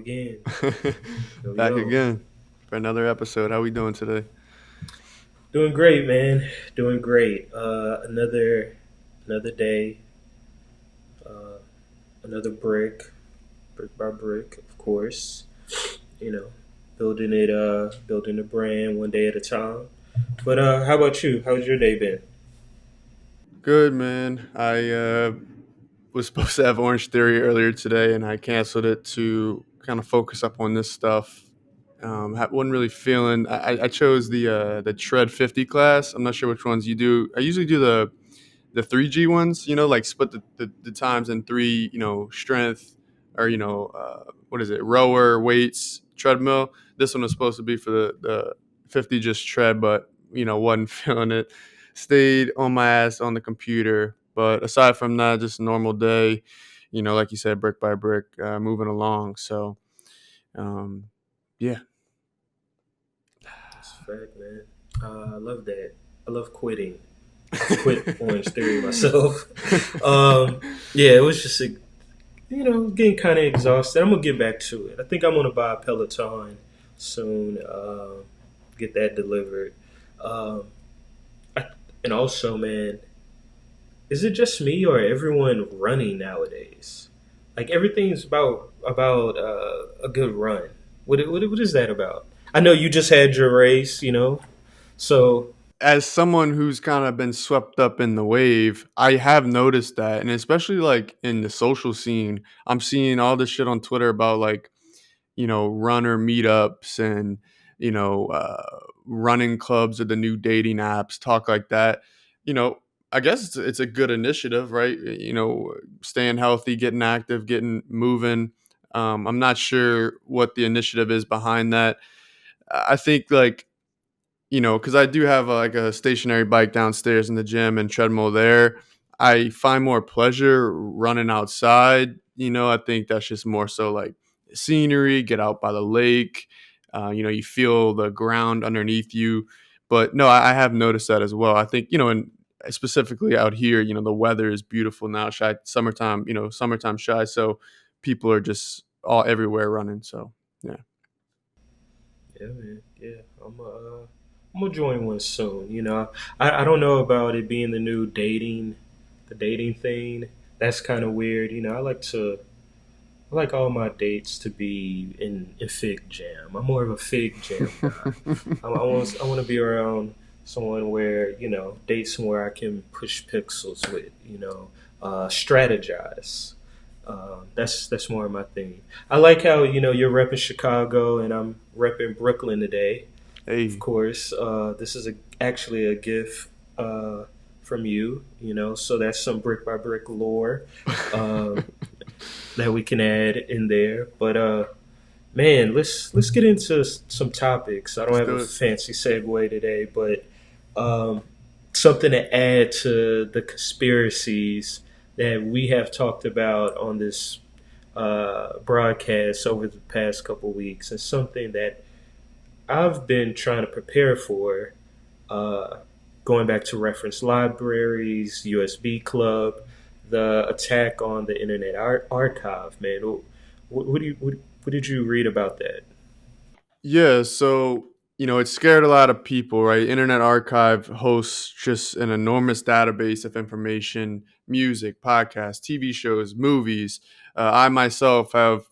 again. Here we Back go. again for another episode. How we doing today? Doing great, man. Doing great. Another day. Uh, another brick by brick, of course. You know, building a brand one day at a time. But how about you? How's your day been? Good, man. I was supposed to have Orange Theory earlier today, and I canceled it to kind of focus up on this stuff. Wasn't really feeling. I chose the Tread 50 class. I'm not sure which ones you do. I usually do the 3G ones. Like split the times in three. Strength or what is it? Rower, weights, treadmill. This one was supposed to be for the 50 just tread, but wasn't feeling it. Stayed on my ass on the computer. But aside from that, just a normal day. Like you said, brick by brick, moving along. So, um, yeah. That's a fact, man. I love that. I love quitting. I've quit Orange Theory myself. Yeah, it was just getting kind of exhausted. I'm gonna get back to it. I think I'm gonna buy a Peloton soon. Get that delivered. Um, I, and also, man, is it just me or everyone running nowadays? Like everything's about a good run. What is that about? I know you just had your race, so As someone who's kind of been swept up in the wave, I have noticed that, and especially like in the social scene, I'm seeing all this shit on Twitter about like runner meetups and running clubs or the new dating apps, talk like that. You know, I guess it's a good initiative, right? Staying healthy, getting active, getting moving. I'm not sure what the initiative is behind that. I think like because I do have like a stationary bike downstairs in the gym and treadmill there. I find more pleasure running outside. I think that's just more so like scenery, get out by the lake. You feel the ground underneath you. But no, I have noticed that as well. I think, and specifically out here, the weather is beautiful now. Summertime, summertime shy. So people are just all everywhere running. So, yeah. yeah, man. Yeah, I'm gonna join one soon. I don't know about it being the dating thing. That's kind of weird. I like all my dates to be in Fig Jam. I'm more of a Fig Jam guy. I want to be around someone where dates where I can push pixels with. Strategize. That's more of my thing. I like how you're repping Chicago and I'm repping Brooklyn today. Of Hey. course, this is actually a gift from you. So that's some brick by brick lore that we can add in there. But man, let's get into some topics. I don't Let's have do a it. fancy segue today, but um, something to add to the conspiracies that we have talked about on this broadcast over the past couple weeks, and something that I've been trying to prepare for. Uh, Going back to reference libraries, USB Club, the attack on the Internet Archive, man. What did you read about that? Yeah, so it scared a lot of people, right? Internet Archive hosts just an enormous database of information, music, podcasts, TV shows, movies. I myself have,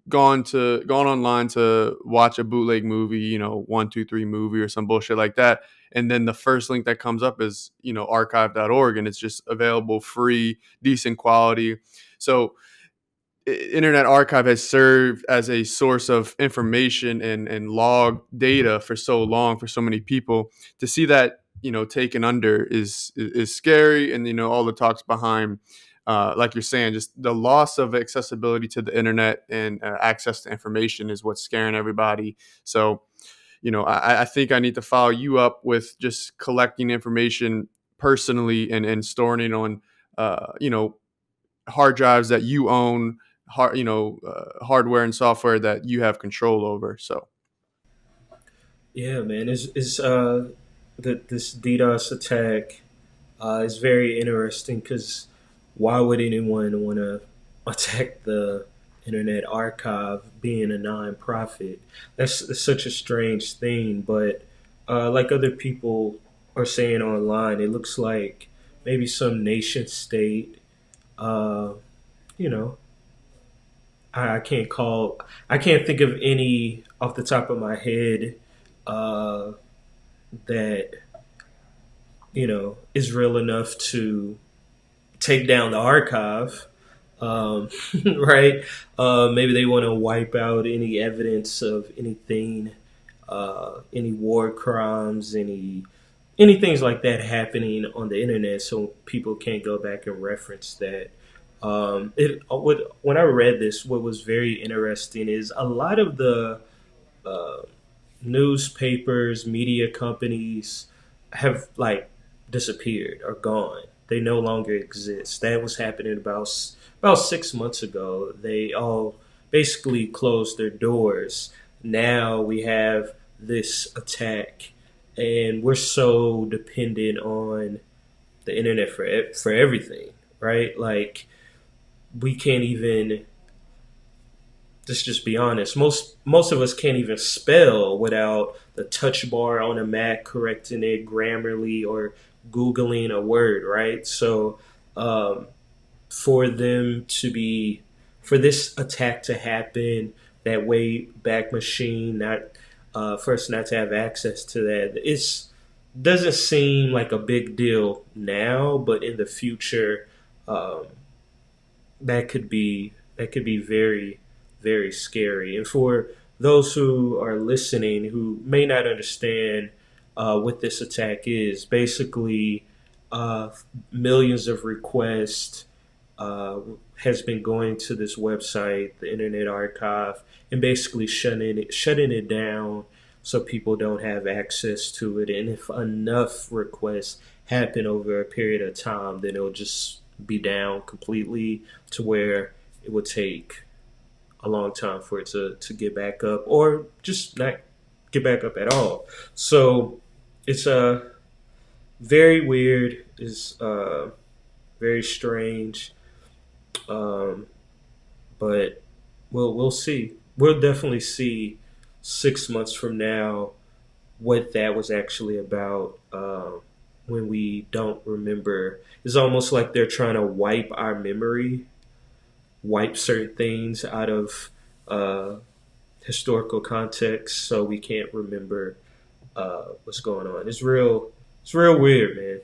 gone online to watch a bootleg movie, 123 movie or some bullshit like that. And then the first link that comes up is, archive.org, and it's just available free, decent quality. So Internet Archive has served as a source of information and log data for so long for so many people. To see that taken under is scary, and all the talks behind, like you're saying, just the loss of accessibility to the internet and access to information is what's scaring everybody. So I think I need to follow you up with just collecting information personally and storing it on hard drives that you own, hardware and software that you have control over. So Yeah, man. This DDoS attack is very interesting because why would anyone want to attack the Internet Archive being a nonprofit. That's such a strange thing, but like other people are saying online, it looks like maybe some nation state. Uh, you know, I can't call. I can't think of any off the top of my head uh, that is real enough to take down the archive. um, right? Maybe they want to wipe out any evidence of anything, any war crimes, any things like that happening on the internet, so people can't go back and reference that. When I read this, what was very interesting is a lot of the uh, newspapers, media companies have like disappeared or gone. They no longer exist. That was happening about 6 months ago. They all basically closed their doors. Now we have this attack, and we're so dependent on the internet for everything, right? Like we can't even, let's just be honest. Most of us can't even spell without the touch bar on a Mac correcting it grammarly or googling a word, right? So um, for them to be for this attack to happen, that way back machine not for us not to have access to that, it's doesn't seem like a big deal now, but in the future, um, that could be very, very scary. And for those who are listening who may not understand what this attack is, basically uh, millions of requests uh, has been going to this website, the Internet Archive, and basically shutting it down so people don't have access to it. And if enough requests happen over a period of time, then it'll just be down completely to where it would take a long time for it to get back up or just not get back up at all. So it's very weird. It's very strange. Um, but we'll see. We'll definitely see 6 months from now what that was actually about. When we don't remember, it's almost like they're trying to wipe our memory, wipe certain things out of uh, historical context, so we can't remember what's going on. It's real. It's real weird, man.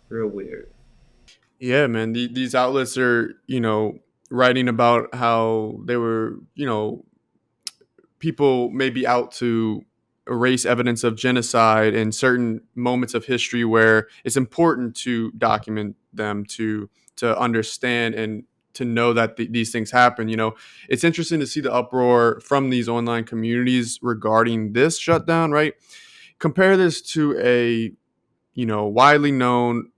Real weird. Yeah, man. These outlets are, writing about how they were, people may be out to erase evidence of genocide in certain moments of history where it's important to document them to understand and to know that these things happen. It's interesting to see the uproar from these online communities regarding this shutdown, right? Compare this to a widely known,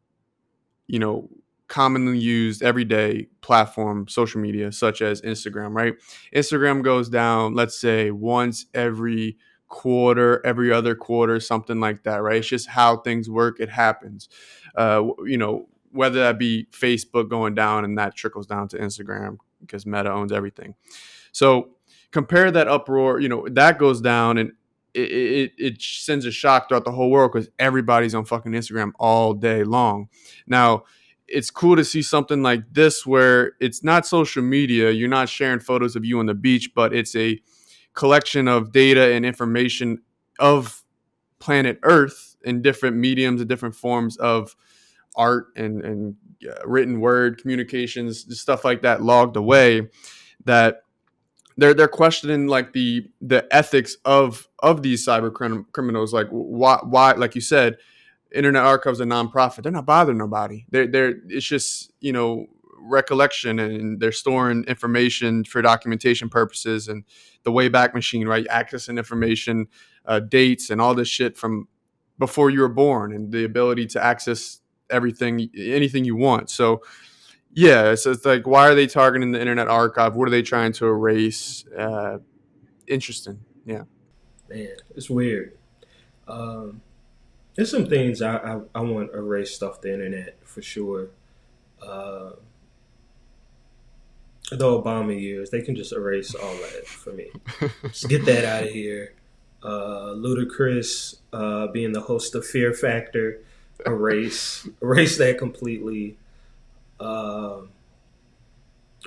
you know, commonly used everyday platform, social media, such as Instagram, right? Instagram goes down, let's say, once every quarter, every other quarter, something like that, right? It's just how things work. It happens. Whether that be Facebook going down and that trickles down to Instagram because Meta owns everything. So compare that uproar, that goes down and it sends a shock throughout the whole world because everybody's on fucking Instagram all day long. Now, it's cool to see something like this where it's not social media. You're not sharing photos of you on the beach, but it's a collection of data and information of planet Earth in different mediums and different forms of art and written word communications, stuff like that logged away that they're questioning like the ethics of these criminals. Like why like you said, Internet Archive's a nonprofit. They're not bothering nobody. They're it's just recollection, and they're storing information for documentation purposes and the Wayback Machine, right? Accessing information, dates, and all this shit from before you were born, and the ability to access everything, anything you want. So yeah, so it's like, why are they targeting the Internet Archive? What are they trying to erase? Interesting. Yeah. Man, it's weird. Um, there's some things I want erased off the internet for sure. Uh, The Obama years, they can just erase all that for me. Just get that out of here. Ludacris being the host of Fear Factor, erase that completely. Um,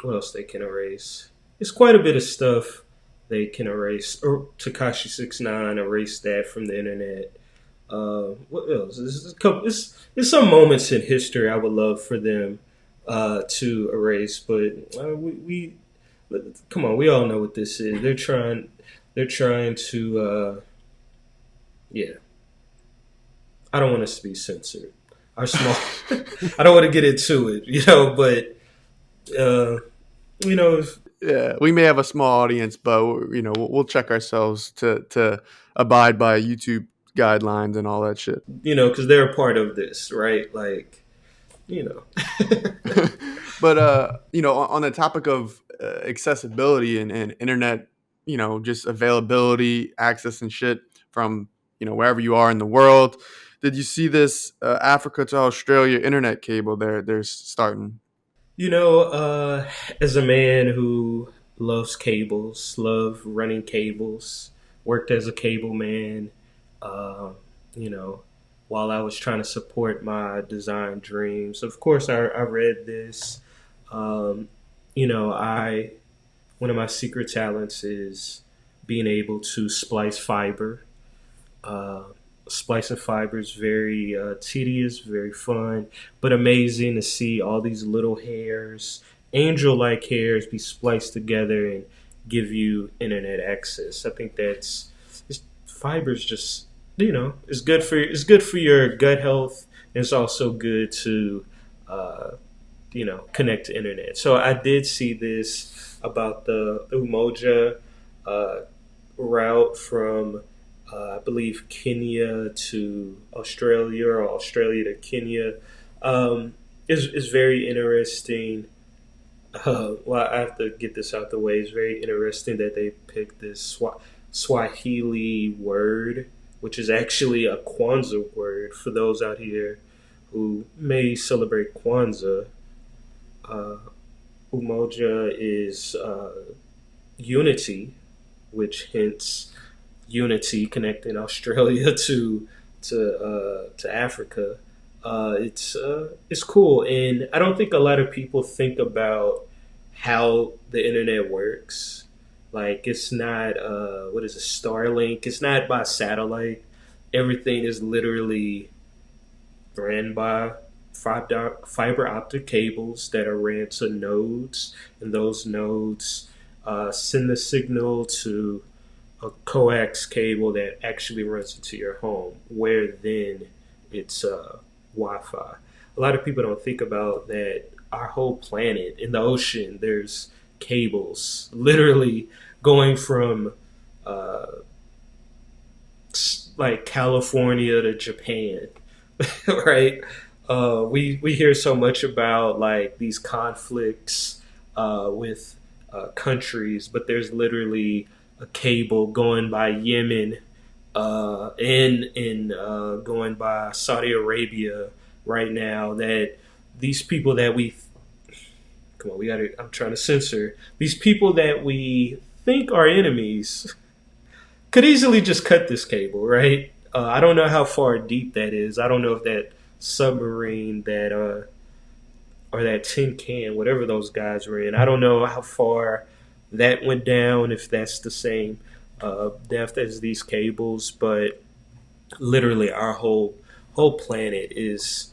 what else they can erase? It's quite a bit of stuff they can erase. Or Takashi 69, erase that from the internet. What else? There's some moments in history I would love for them to erase, but we come on, we all know what this is. They're trying to yeah. I don't want us to be censored. Our small, I don't want to get into it, but uh, if Yeah, we may have a small audience, but we'll check ourselves to abide by YouTube guidelines and all that shit. because they're a part of this, right? Like, you know. But on the topic of accessibility and internet, just availability, access and shit from wherever you are in the world. Did you see this Africa to Australia internet cable they're starting? You know, as a man who loves cables, love running cables, worked as a cable man, uh, you know, while I was trying to support my design dreams. Of course, I read this. Um, I one of my secret talents is being able to splice fiber. Uh, Splicing fiber is very tedious, very fun, but amazing to see all these little hairs, angel-like hairs, be spliced together and give you internet access. I think fiber is just it's good for your gut health. And it's also good to uh, connect to internet. So I did see this about the Umoja uh, route from I believe Kenya to Australia or Australia to Kenya is very interesting. Well, I have to get this out the way. It's very interesting that they picked this Swahili word, which is actually a Kwanzaa word for those out here who may celebrate Kwanzaa. Uh, Umoja is unity, which hints unity connecting Australia to Africa. It's cool, and I don't think a lot of people think about how the internet works. Like it's not what is it, Starlink? It's not by satellite. Everything is literally ran by fiber optic cables that are ran to nodes, and those nodes send the signal to a coax cable that actually runs into your home, where then it's Wi-Fi. A lot of people don't think about that. Our whole planet in the ocean, there's cables literally going from uh, like California to Japan, right? We hear so much about like these conflicts with countries, but there's literally a cable going by Yemen and going by Saudi Arabia right now. That these people that we come on, we got to. I'm trying to censor these people that we think are enemies could easily just cut this cable, right? I don't know how far deep that is. I don't know if that submarine that or that tin can, whatever those guys were in. I don't know how far that went down. If that's the same depth as these cables, but literally our whole planet is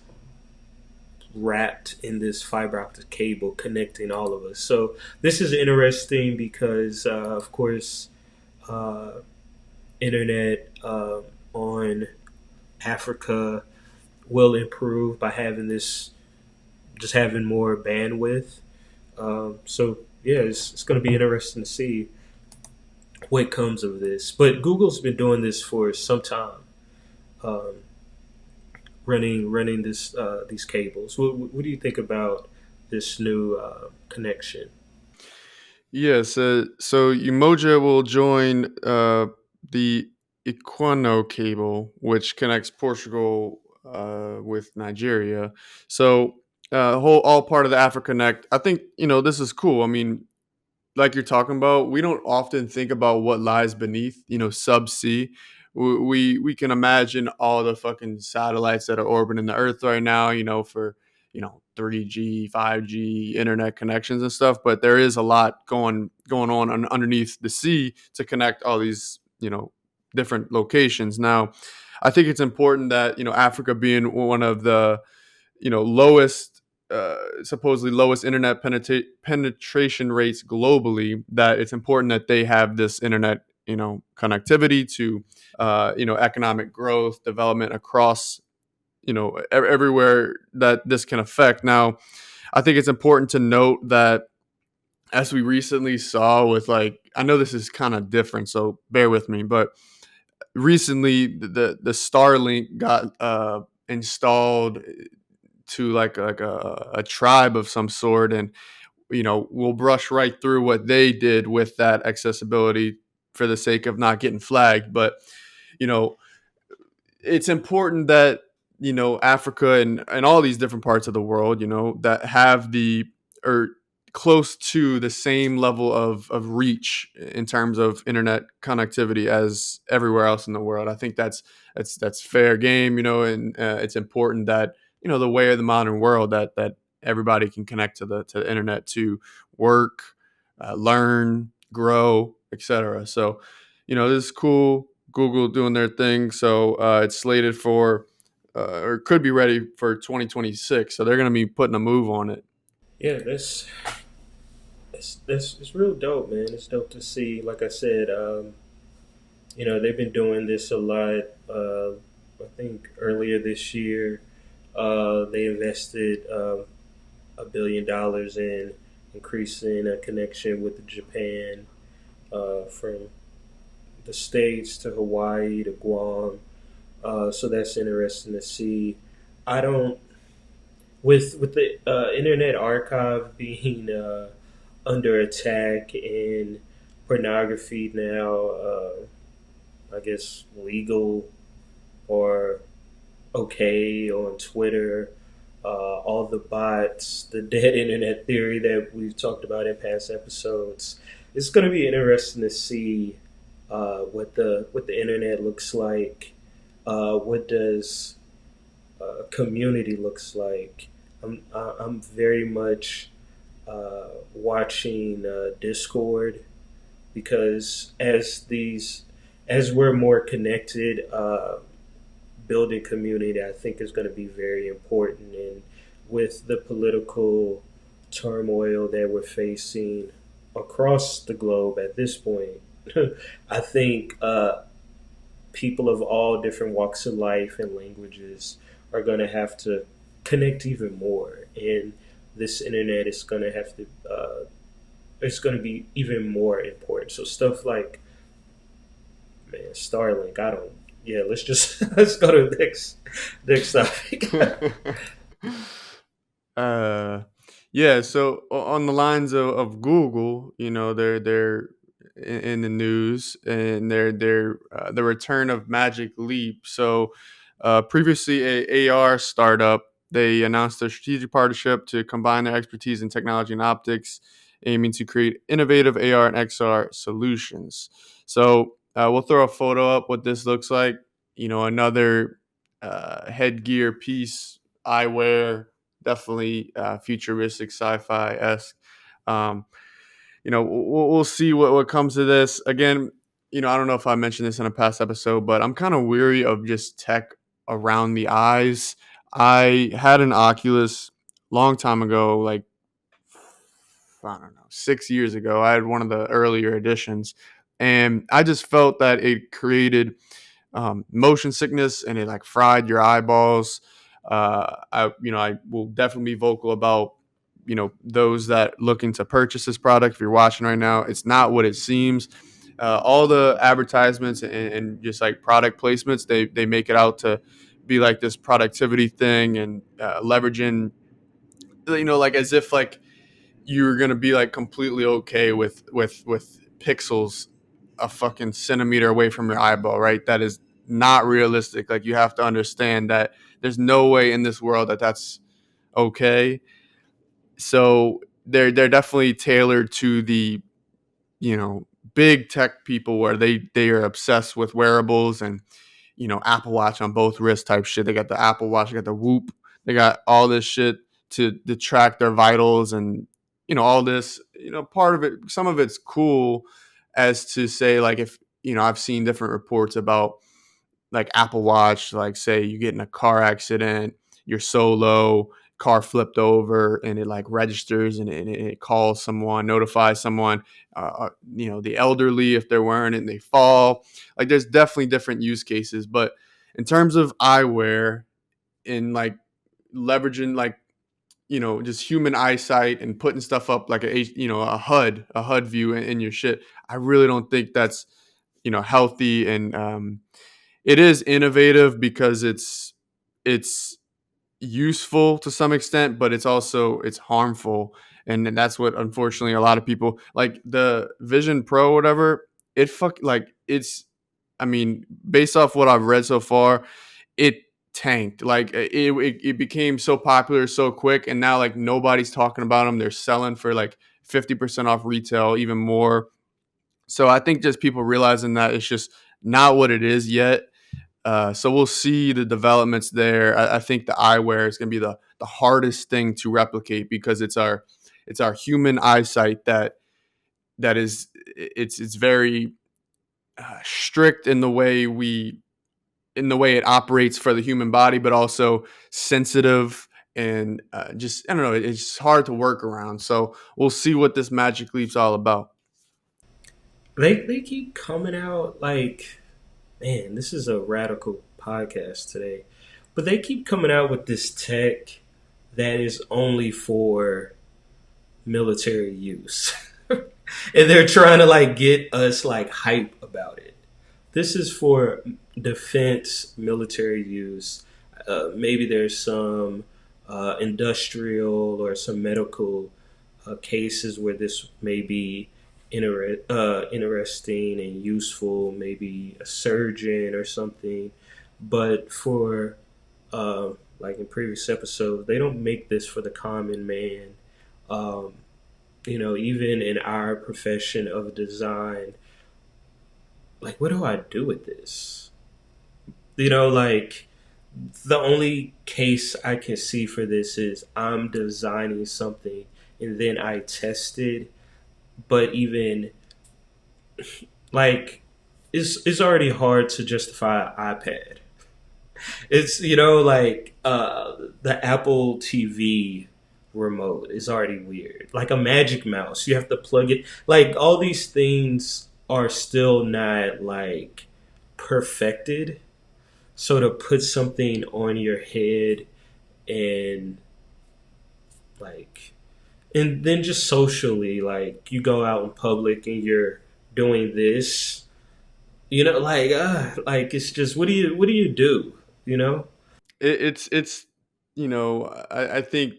wrapped in this fiber optic cable connecting all of us. So this is interesting because, of course, uh, internet on Africa will improve by having this, just having more bandwidth. So yeah, it's going to be interesting to see what comes of this. But Google's been doing this for some time, um, running these cables. What do you think about this new connection? Yes, so Umoja will join the Equano cable, which connects Portugal with Nigeria. So whole all part of the AfriConnect. I think this is cool. I mean, like you're talking about, we don't often think about what lies beneath, subsea. We can imagine all the fucking satellites that are orbiting the Earth right now, for 3G, 5G, internet connections and stuff. But there is a lot going on underneath the sea to connect all these, different locations. Now, I think it's important that Africa being one of the lowest supposedly lowest internet penetration rates globally, that it's important that they have this internet connectivity to economic growth development across everywhere that this can affect. Now, I think it's important to note that, as we recently saw with, like, I know this is kind of different, so bear with me, but recently the Starlink got installed to like a tribe of some sort, and we'll brush right through what they did with that accessibility for the sake of not getting flagged. But you know it's important that Africa and all these different parts of the world, that have the or close to the same level of reach in terms of internet connectivity as everywhere else in the world. I think that's fair game, and it's important that the way of the modern world, that everybody can connect to the internet to work, learn, grow, etc. So this is cool. Google doing their thing. So it's slated for, or could be ready for 2026. So they're going to be putting a move on it. Yeah, that's it's real dope, man. It's dope to see. Like I said, they've been doing this a lot. I think earlier this year, they invested $1 billion in increasing a connection with Japan, from the states to Hawaii to Guam. So that's interesting to see. I don't with the Internet Archive being under attack and pornography now, I guess legal or okay on Twitter. All the bots, the dead internet theory that we've talked about in past episodes. It's going to be interesting to see what the internet looks like. What does community looks like? I'm very much watching Discord, because as we're more connected, building community, I think, is going to be very important. And with the political turmoil that we're facing across the globe at this point, I think people of all different walks of life and languages are going to have to connect even more. And this internet is going to have to, it's going to be even more important. So stuff like, man, Starlink, I don't, yeah, let's just, let's go to the next topic. uh, yeah. So on the lines of Google, they're in the news, and they're the return of Magic Leap. So previously a AR startup, they announced a strategic partnership to combine their expertise in technology and optics, aiming to create innovative AR and XR solutions. So we'll throw a photo up what this looks like. Another headgear piece, eyewear, definitely futuristic, sci-fi esque. Um, we'll see what comes to this. Again, I don't know if I mentioned this in a past episode, but I'm kind of weary of just tech around the eyes. I had an Oculus long time ago, like, I don't know, 6 years ago. I had one of the earlier editions, and I just felt that it created motion sickness, and it like fried your eyeballs. I will definitely be vocal about those that looking to purchase this product. If you're watching right now, it's not what it seems. All the advertisements and just like product placements, they make it out to be like this productivity thing, and leveraging, like as if like you're gonna be like completely okay with pixels a fucking centimeter away from your eyeball, right? That is not realistic. Like, you have to understand that there's no way in this world that that's okay. So they're definitely tailored to the, you know, big tech people where they are obsessed with wearables and, you know, Apple Watch on both wrists type shit. They got the Apple Watch, they got the Whoop, they got all this shit to track their vitals and, you know, all this. You know, part of it, some of it's cool, as to say like, if, you know, I've seen different reports about like Apple Watch, like say you get in a car accident, you're solo, car flipped over, and it like registers and it calls someone, notifies someone, you know, the elderly if they're wearing it and they fall. Like there's definitely different use cases, but in terms of eyewear and like leveraging like, you know, just human eyesight and putting stuff up like you know, a HUD view in your shit, I really don't think that's, you know, healthy. And it is innovative because it's useful to some extent, but it's harmful. And that's what unfortunately a lot of people like the Vision Pro, whatever. Like it's, I mean, based off what I've read so far, it tanked. Like it became so popular so quick, and now like nobody's talking about them. They're selling for like 50% off retail, even more. So I think just people realizing that it's just not what it is yet. So we'll see the developments there. I think the eyewear is going to be the hardest thing to replicate because it's our human eyesight that is it's very strict in the way it operates for the human body, but also sensitive and just I don't know. It's hard to work around. So we'll see what this Magic Leap's all about. They keep coming out like, man, this is a radical podcast today. But they keep coming out with this tech that is only for military use. And they're trying to like get us like hype about it. This is for defense, military use. Maybe there's some industrial or some medical cases where this may be interesting and useful, maybe a surgeon or something. But for, like in previous episodes, they don't make this for the common man. Um, even in our profession of design, like, what do I do with this? Like, the only case I can see for this is I'm designing something and then I test it. But even like, it's already hard to justify an iPad. It's like the Apple TV remote is already weird. Like a Magic Mouse, you have to plug it. Like all these things are still not like perfected. So to put something on your head and like, and then just socially, like you go out in public and you're doing this, like it's just what do you do, you know? It's you know, I think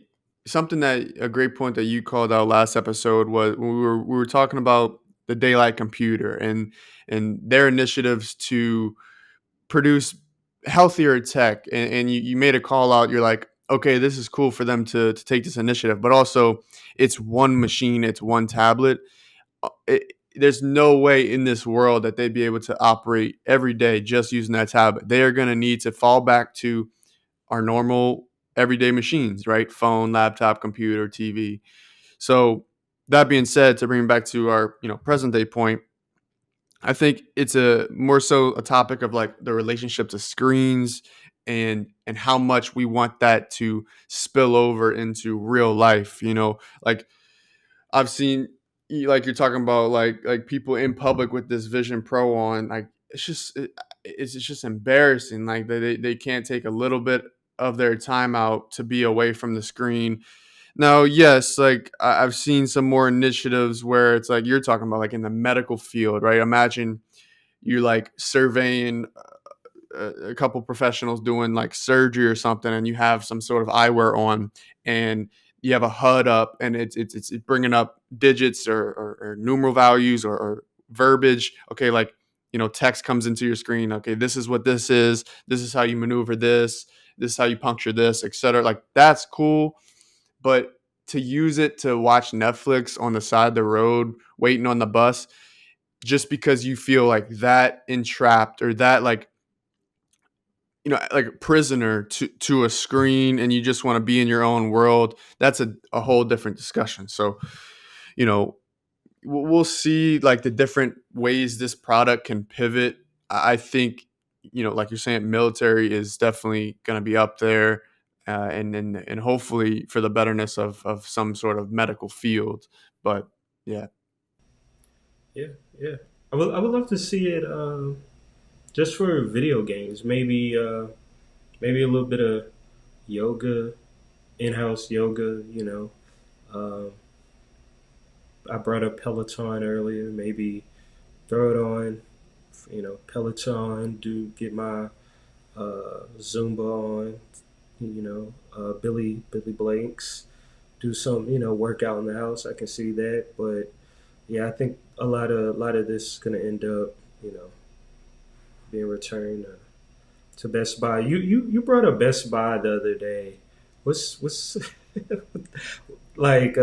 something that a great point that you called out last episode was when we were talking about the daylight computer and their initiatives to produce healthier tech, and you made a call out. You're like, okay, this is cool for them to take this initiative, but also it's one machine, it's one tablet. There's no way in this world that they'd be able to operate every day just using that tablet. They are going to need to fall back to our normal everyday machines, right? Phone, laptop, computer, TV. So that being said, to bring it back to our, you know, present day point, I think it's a more so a topic of like the relationship to screens and how much we want that to spill over into real life. You know, like I've seen, like you're talking about, like people in public with this Vision Pro on, like it's just embarrassing. Like they can't take a little bit of their time out to be away from the screen. Now, yes, like I've seen some more initiatives where it's like you're talking about, like in the medical field, right? Imagine you like surveying a couple professionals doing like surgery or something, and you have some sort of eyewear on, and you have a HUD up, and it's bringing up digits or numeral values or verbiage. Okay, like, you know, text comes into your screen. Okay, this is what this is. This is how you maneuver this. This is how you puncture this, etc. Like that's cool. but to use it to watch Netflix on the side of the road, waiting on the bus, just because you feel like that entrapped or that like like a prisoner to a screen and you just want to be in your own world, that's a whole different discussion. So you know we'll see like the different ways this product can pivot. I think like you're saying, military is definitely going to be up there, and hopefully for the betterness of some sort of medical field. But yeah. Yeah, yeah. I would love to see it just for video games. Maybe a little bit of yoga, in-house yoga. Um, I brought up Peloton earlier. Maybe throw it on. Peloton. Do get my Zumba on. Billy Blanks. Do some work out in the house. I can see that, but yeah, I think a lot of this is gonna end up you know being returned to Best Buy. You brought up Best Buy the other day. What's like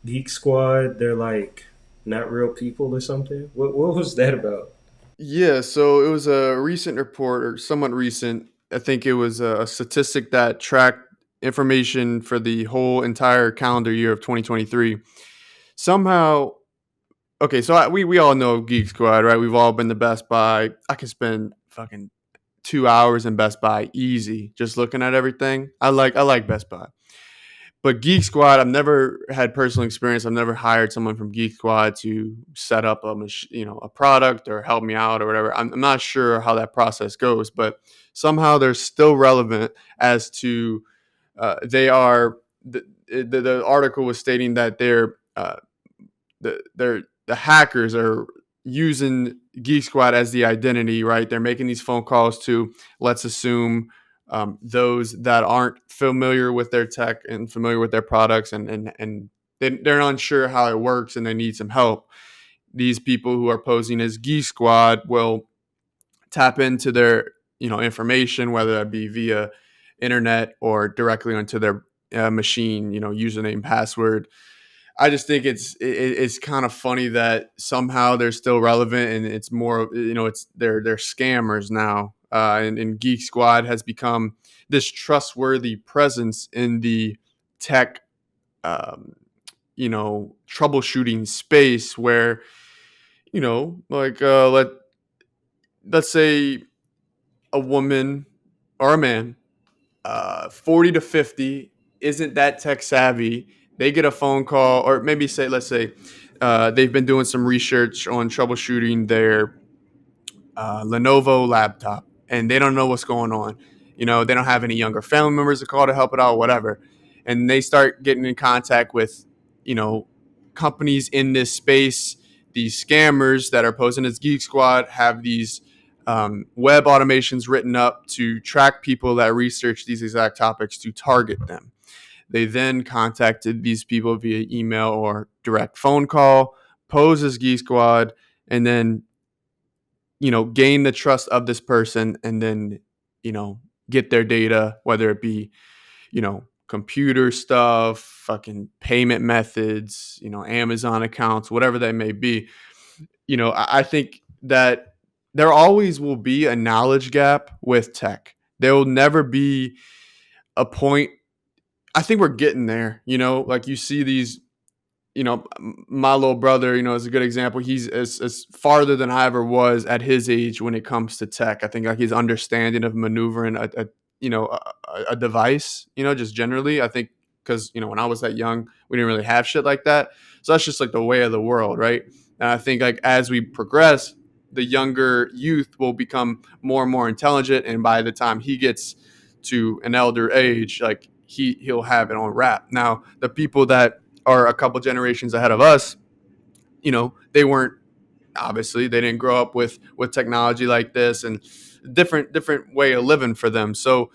Geek Squad? They're like not real people or something. What was that about? Yeah, so it was a recent report, or somewhat recent. I think it was a statistic that tracked information for the whole entire calendar year of 2023. Somehow, okay, so we all know Geek Squad, right? We've all been to Best Buy. I can spend fucking 2 hours in Best Buy easy, just looking at everything. I like Best Buy. But Geek Squad, I've never had personal experience. I've never hired someone from Geek Squad to set up a product or help me out or whatever. I'm not sure how that process goes, but somehow they're still relevant as to they are. The article was stating that the hackers are using Geek Squad as the identity, right? They're making these phone calls to, let's assume, those that aren't familiar with their tech and familiar with their products, and they're unsure how it works and they need some help. These people who are posing as Geek Squad will tap into their information, whether that be via internet or directly onto their machine, username, password. I just think it's kind of funny that somehow they're still relevant, and it's more, it's they're scammers now, and Geek Squad has become this trustworthy presence in the tech, um, troubleshooting space where like let's say a woman or a man, 40 to 50, isn't that tech savvy. They get a phone call, or maybe let's say, they've been doing some research on troubleshooting their Lenovo laptop, and they don't know what's going on. They don't have any younger family members to call to help it out, whatever. And they start getting in contact with, you know, companies in this space. These scammers that are posing as Geek Squad have these web automations written up to track people that research these exact topics to target them. They then contacted these people via email or direct phone call, pose as Geek Squad, and then gain the trust of this person, and then you know get their data, whether it be computer stuff, fucking payment methods, Amazon accounts, whatever that may be. I think that there always will be a knowledge gap with tech. There will never be a point. I think we're getting there. Like you see these, my little brother, is a good example. He's as farther than I ever was at his age when it comes to tech. I think like his understanding of maneuvering a device, just generally. I think because when I was that young, we didn't really have shit like that. So that's just like the way of the world, right? And I think like as we progress, the younger youth will become more and more intelligent, and by the time he gets to an elder age, like he'll have it on wrap. Now, the people that are a couple generations ahead of us, they weren't, obviously they didn't grow up with technology like this, and different way of living for them. So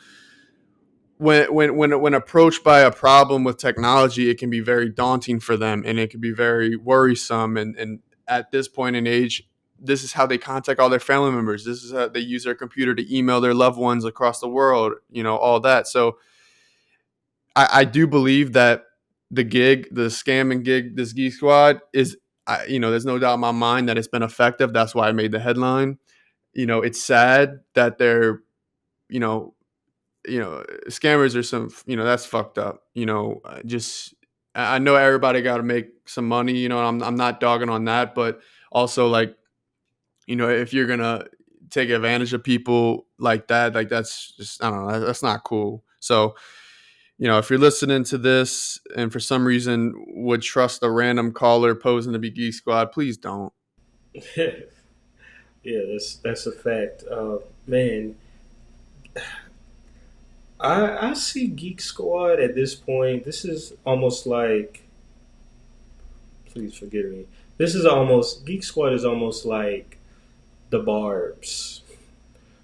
when approached by a problem with technology, it can be very daunting for them, and it can be very worrisome. And at this point in age, this is how they contact all their family members. This is how they use their computer to email their loved ones across the world. All that. So I do believe that the scamming gig, this Geek Squad is, there's no doubt in my mind that it's been effective. That's why I made the headline. It's sad that they're, you know, scammers are some, that's fucked up. Just I know everybody got to make some money. I'm not dogging on that, but also like, if you're gonna take advantage of people like that, like that's just, I don't know, that's not cool. So if you're listening to this and for some reason would trust a random caller posing to be Geek Squad, please don't. Yeah, that's a fact. Man, I see Geek Squad at this point. This is almost like, please forgive me. This is almost Geek Squad is almost like the Barb's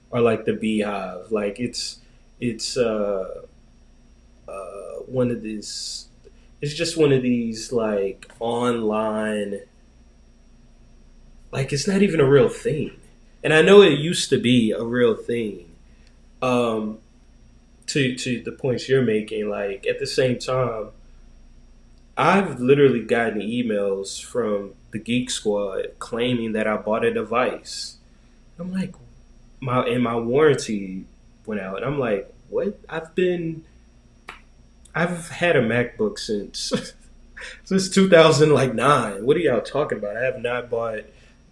or like the Beehive. Like it's one of these. It's just one of these like online. Like it's not even a real thing, and I know it used to be a real thing. Um, to the points you're making, like at the same time, I've literally gotten emails from the Geek Squad claiming that I bought a device. I'm like, my warranty went out, and I'm like, what? I've had a MacBook since since 2009. What are y'all talking about? I have not bought,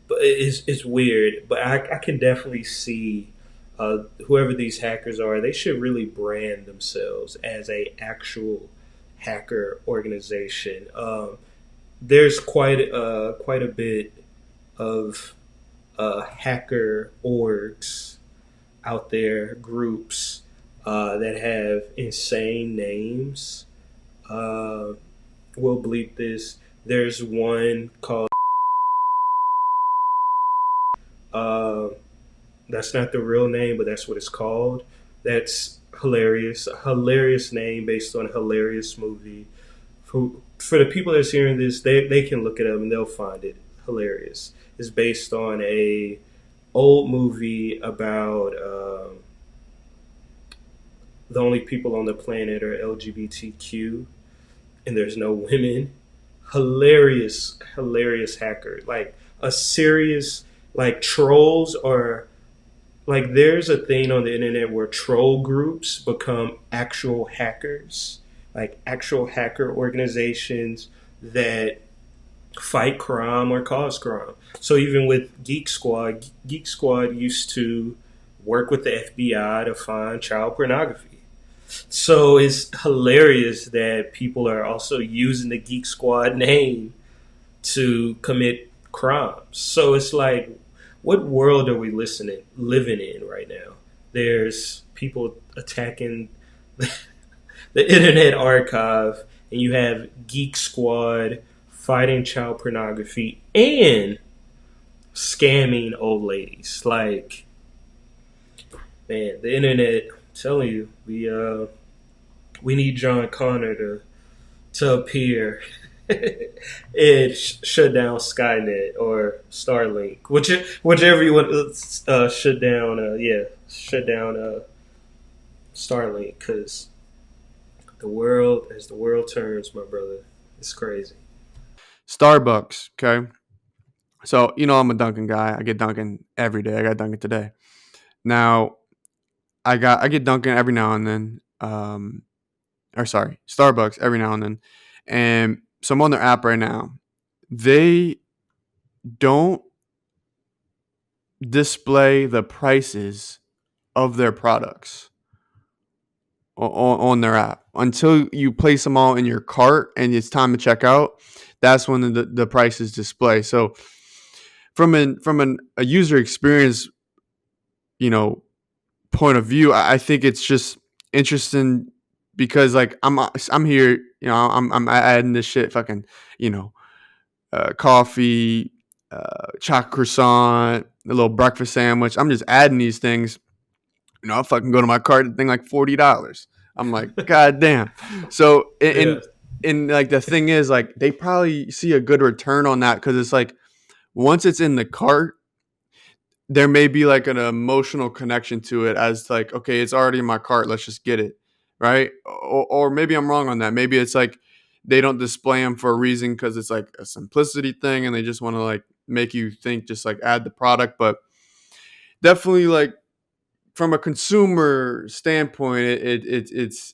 but it's weird. But I can definitely see whoever these hackers are. They should really brand themselves as a actual hacker organization. There's quite a bit of hacker orgs out there, groups that have insane names. Uh, we'll bleep this. There's one called. Uh, that's not the real name, but that's what it's called. That's hilarious. A hilarious name based on a hilarious movie. For the people that's hearing this, they can look it up and they'll find it hilarious. It's based on a old movie about the only people on the planet are LGBTQ and there's no women. Hilarious, hilarious hacker. Like a serious, like trolls are, like there's a thing on the internet where troll groups become actual hackers, like actual hacker organizations that fight crime or cause crime. So even with Geek Squad used to work with the FBI to find child pornography. So it's hilarious that people are also using the Geek Squad name to commit crimes. So it's like, what world are we living in right now? There's people attacking the Internet Archive, and you have Geek Squad fighting child pornography and scamming old ladies. Like, man, the internet. I'm telling you, we need John Connor to appear and shut down Skynet or Starlink, whichever you want shut down. Shut down Starlink because as the world turns, my brother, it's crazy. Starbucks, okay? So, I'm a Dunkin' guy. I get Dunkin' every day. I got Dunkin' today. Now, I get Dunkin' every now and then. Or sorry, Starbucks every now and then. And so I'm on their app right now. They don't display the prices of their products on their app until you place them all in your cart and it's time to check out. That's when the prices display. So a user experience, you know, point of view, I think it's just interesting because like I'm here, I'm adding this shit, fucking, you know, coffee, chocolate croissant, a little breakfast sandwich. I'm just adding these things. I fucking go to my cart and thing like $40. I'm like, God damn. So Yeah, and like the thing is like they probably see a good return on that because it's like once it's in the cart, there may be like an emotional connection to it as like, okay, it's already in my cart, let's just get it. right? Or maybe I'm wrong on that. Maybe it's like they don't display them for a reason because it's like a simplicity thing, and they just want to like make you think, just like add the product. But definitely, like from a consumer standpoint, it's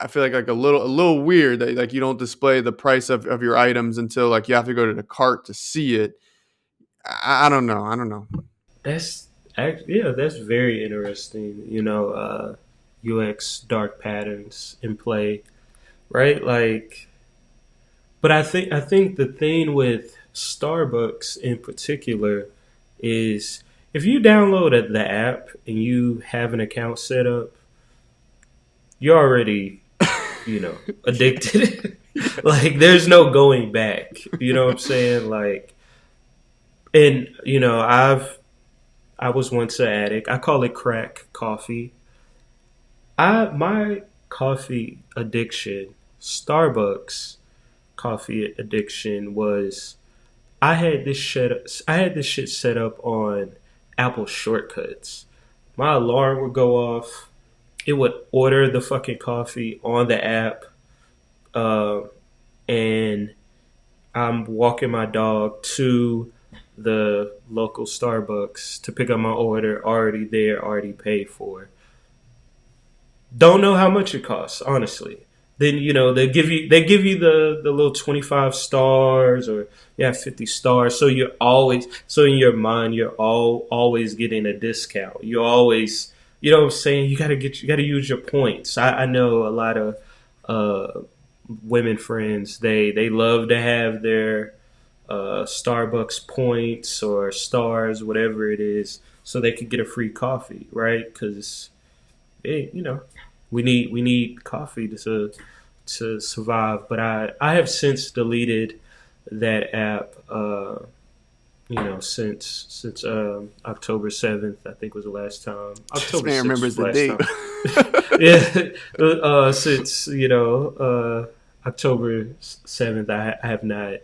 I feel like a little weird that like you don't display the price of your items until like you have to go to the cart to see it. I don't know. I don't know. That's yeah, that's very interesting. UX dark patterns in play, right? Like, but I think the thing with Starbucks in particular is if you download the app and you have an account set up, you're already addicted. Yes. Like, there's no going back. You know what I'm saying? Like, and I was once an addict. I call it crack coffee. My coffee addiction, Starbucks coffee addiction was I had this shit set up on Apple shortcuts. My alarm would go off. It would order the fucking coffee on the app, uh, and I'm walking my dog to the local Starbucks to pick up my order. Already there, already paid for. Don't know how much it costs, honestly. Then they give you the little 25 stars, or yeah, 50 stars. So in your mind you're always getting a discount. You always, you know what I'm saying. You gotta use your points. I know a lot of uh, women friends. They love to have their Starbucks points or stars, whatever it is, so they could get a free coffee, right? Because hey, we need coffee to survive. But I have since deleted that app. Since October 7th, I think was the last time. This October man 6th remembers was the the last date. time. Yeah, since October 7th, I have not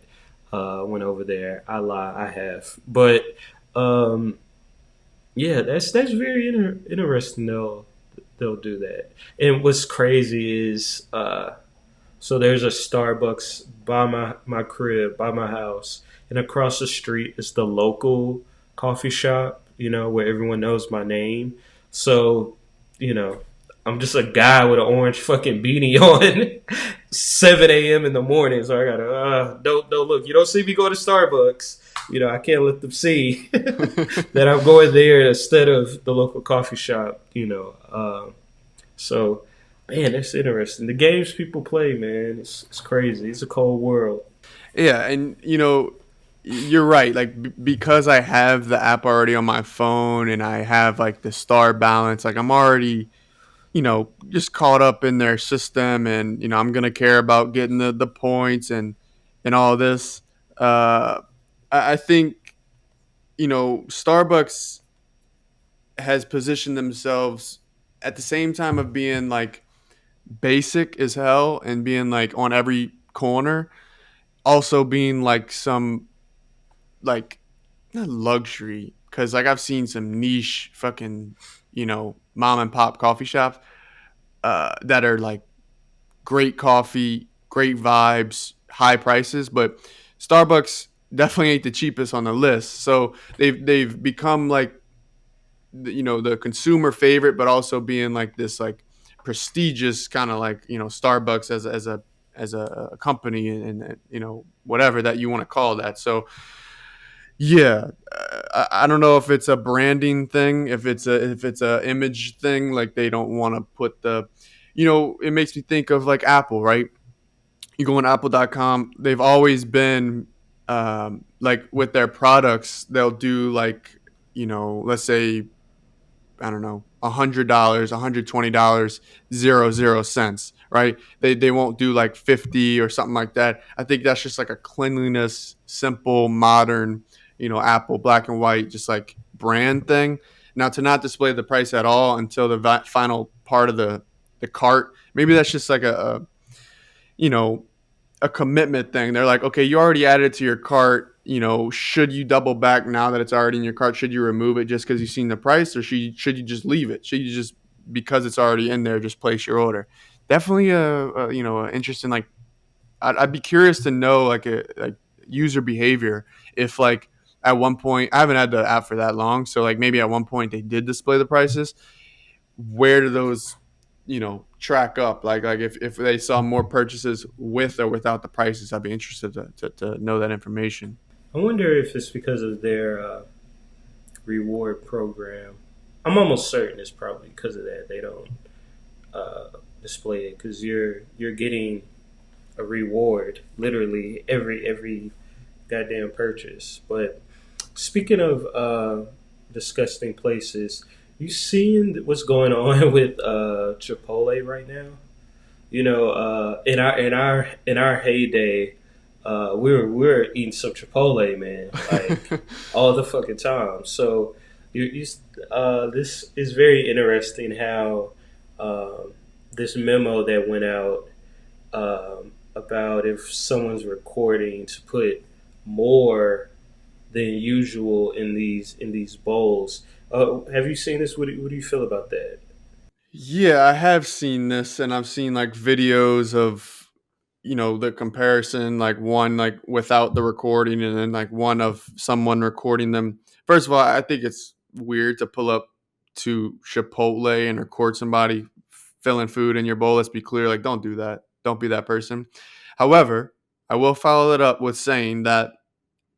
went over there. I lie, I have, but um, yeah, that's very interesting. They'll do that. And what's crazy is so there's a Starbucks by my crib, by my house, and across the street is the local coffee shop, where everyone knows my name. So, you know, I'm just a guy with an orange fucking beanie on, 7 a.m. in the morning. So I gotta don't look. You don't see me go to Starbucks. I can't let them see that I'm going there instead of the local coffee shop. So, man, that's interesting. The games people play, man, it's crazy. It's a cold world. Yeah, and you're right. Like because I have the app already on my phone and I have like the star balance, like I'm already just caught up in their system, and I'm gonna care about getting the points and all this. Uh, I think Starbucks has positioned themselves at the same time of being like basic as hell and being like on every corner, also being like some like not luxury, because like I've seen some niche fucking mom and pop coffee shops that are like great coffee, great vibes, high prices, but Starbucks definitely ain't the cheapest on the list. So they've become like the consumer favorite, but also being like this like prestigious kind of like Starbucks as a company, and whatever that you want to call that. So yeah, I don't know if it's a branding thing, if it's a image thing, like they don't want to put it makes me think of like Apple, right? You go on apple.com, they've always been like with their products, they'll do like, let's say, I don't know, $100, $120, 0 cents, right? They won't do like 50 or something like that. I think that's just like a cleanliness, simple, modern, Apple black and white, just like brand thing. Now to not display the price at all until the final part of the cart, maybe that's just like you know a commitment thing. They're like, okay, you already added it to your cart. Should you double back now that it's already in your cart? Should you remove it just because you've seen the price, or should you just leave it? Should you just because it's already in there, just place your order. Definitely a interesting, like, I'd be curious to know like a like user behavior if like at one point I haven't had the app for that long, so like maybe at one point they did display the prices. Where do those track up? Like if they saw more purchases with or without the prices, I'd be interested to know that information. I wonder if it's because of their reward program. I'm almost certain it's probably because of that. They don't display it because you're getting a reward literally every goddamn purchase. But speaking of disgusting places, you seeing what's going on with Chipotle right now? In our heyday, we were eating some Chipotle, man, like all the fucking time. So this is very interesting how this memo that went out about if someone's recording to put more than usual in these bowls. Have you seen this? What do you feel about that? Yeah, I have seen this, and I've seen like videos of the comparison, like one like without the recording, and then like one of someone recording them. First of all, I think it's weird to pull up to Chipotle and record somebody filling food in your bowl. Let's be clear, like don't do that. Don't be that person. However, I will follow it up with saying that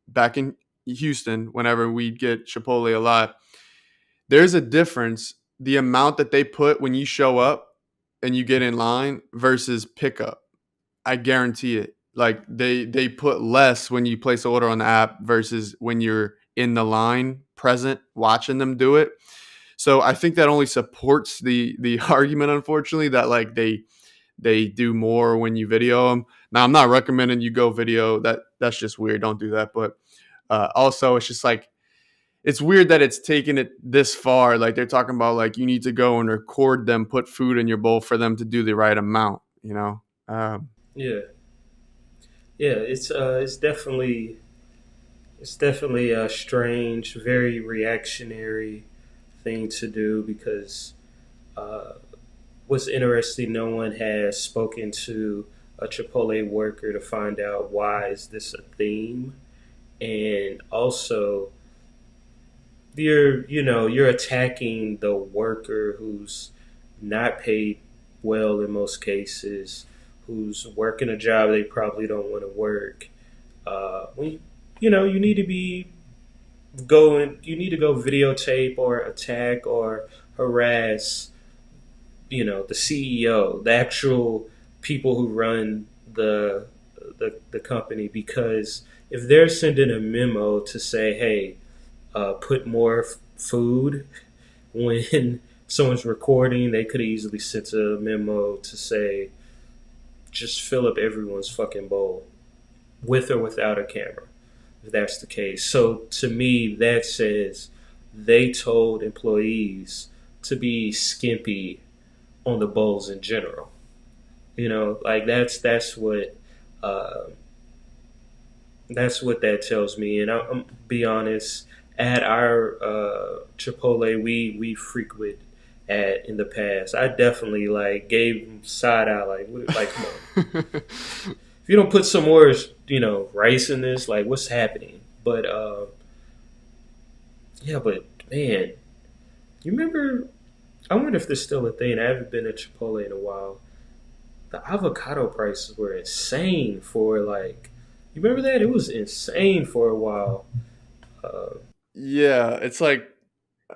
back in Houston, whenever we get Chipotle a lot, there's a difference the amount that they put when you show up and you get in line versus pickup. I guarantee it. Like they put less when you place an order on the app versus when you're in the line present watching them do it. So I think that only supports the argument, unfortunately, that like they do more when you video them. Now I'm not recommending you go video. That's just weird. Don't do that. But also it's just like it's weird that it's taken it this far. Like they're talking about like you need to go and record them, put food in your bowl for them to do the right amount. Yeah, yeah. It's definitely a strange, very reactionary thing to do because uh, what's interesting, no one has spoken to a Chipotle worker to find out why is this a theme, and also you're attacking the worker who's not paid well in most cases, who's working a job they probably don't want to work. You need to be you need to go videotape or attack or harass the CEO, the actual people who run the company, because if they're sending a memo to say, hey, put more food when someone's recording, they could have easily sent a memo to say just fill up everyone's fucking bowl with or without a camera, if that's the case. So to me, that says they told employees to be skimpy on the bowls in general. Like uh, that's what that tells me. And I'm be honest, at our Chipotle we frequent at in the past, I definitely like gave them side eye, like like come on, if you don't put some more rice in this, like what's happening? But yeah, but man, you remember? I wonder if there's still a thing. I haven't been to Chipotle in a while. The avocado prices were insane for like. You remember that? It was insane for a while. Uh, Yeah, it's like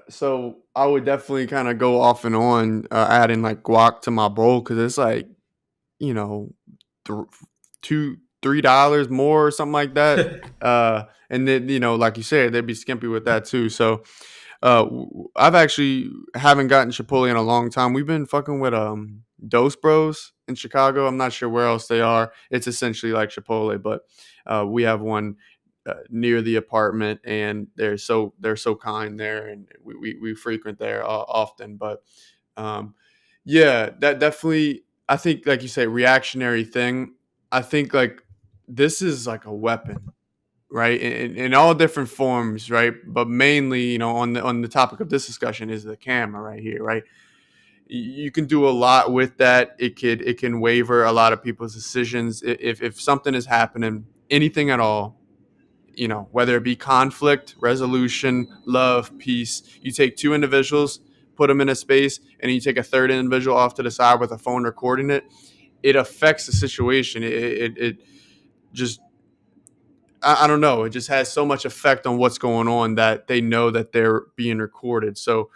so I would definitely kind of go off and on adding like guac to my bowl because it's like you know th- $2-3 more or something like that. And then like you said, they'd be skimpy with that too. So I've actually haven't gotten Chipotle in a long time. We've been fucking with Dos Bros in Chicago. I'm not sure where else they are. It's essentially like Chipotle, but we have one near the apartment, and they're so kind there, and we frequent there often. But um, yeah, that definitely. I think, like you say, reactionary thing. I think like this is like a weapon, right? In all different forms, right? But mainly, on the topic of this discussion is the camera right here, right? you can do a lot with that. It can waver a lot of people's decisions if something is happening, anything at all. Whether it be conflict resolution, love, peace. You take two individuals, put them in a space, and you take a third individual off to the side with a phone recording it. It affects the situation. It just I don't know. It just has so much effect on what's going on that they know that they're being recorded. So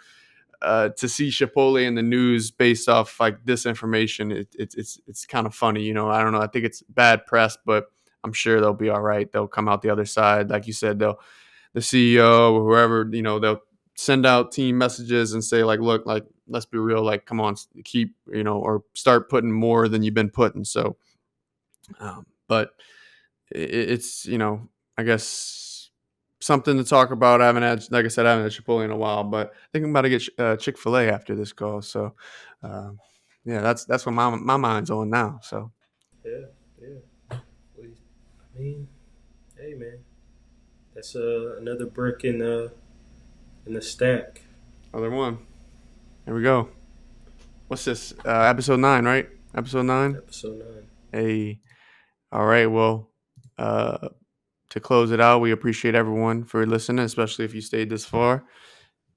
to see Chipotle in the news based off like this information, it's kind of funny. I don't know. I think it's bad press, but I'm sure they'll be all right. They'll come out the other side, like you said. The CEO or whoever, they'll send out team messages and say like, look, like let's be real, like come on, keep or start putting more than you've been putting. So, but it's I guess something to talk about. I haven't had, like I said, I haven't had Chipotle in a while, but I think I'm about to get Chick-fil-A after this call. So, yeah, that's what my mind's on now. So, Yeah, yeah. I mean, hey man, that's another brick in the stack. other one. Here we go. What's this? Episode 9, right? Episode 9. Episode 9. Hey, all right. Well, to close it out, we appreciate everyone for listening, especially if you stayed this far.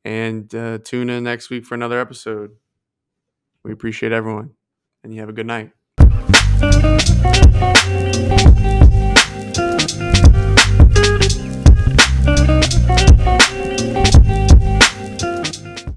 And tune in next week for another episode. We appreciate everyone, and you have a good night.